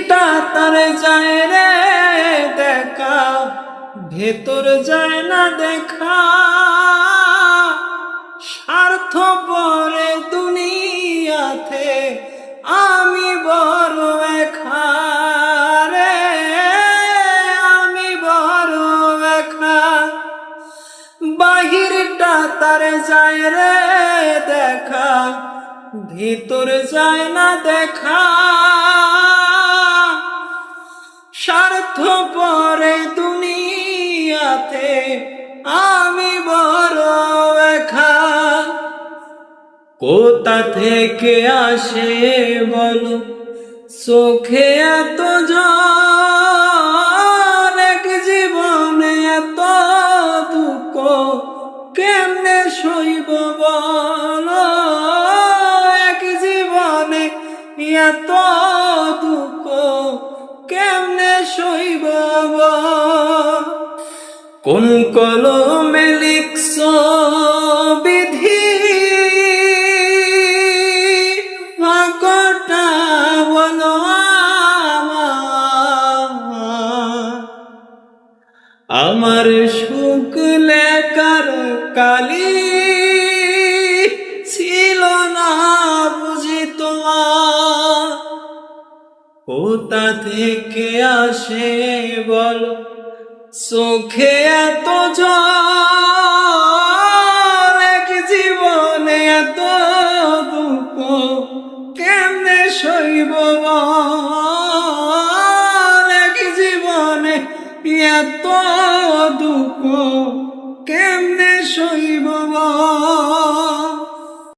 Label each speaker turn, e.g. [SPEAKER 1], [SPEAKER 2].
[SPEAKER 1] বাহিরটা তার যায় রে দেখা, ভেতর যায় না দেখা। স্বার্থপরে দুনিয়াতে আমি বড় একা রে, আমি বড় একা। বাহিরটা তার যায় রে দেখা, ভিতর যায় না দেখা। স্বার্থপরে দুনিয়াতে আমি বড় একা। কোথা থেকে আসে বলো চোখে এত জল, এক জীবনে এত দুঃখ কেমনে সইব বলো, এক জীবনে এত দুঃখ কেমনে সইব। কোন কলমে লিখছো বিধি, ভাগ্যটা বলো আমার সুখ লেখার কালি ছিল না বুঝি তোমার। কোথা থেকে আসে বলো চোখে এত জল, এক জীবনে এত দুঃখ কেমনে সইব বল, এক জীবনে এত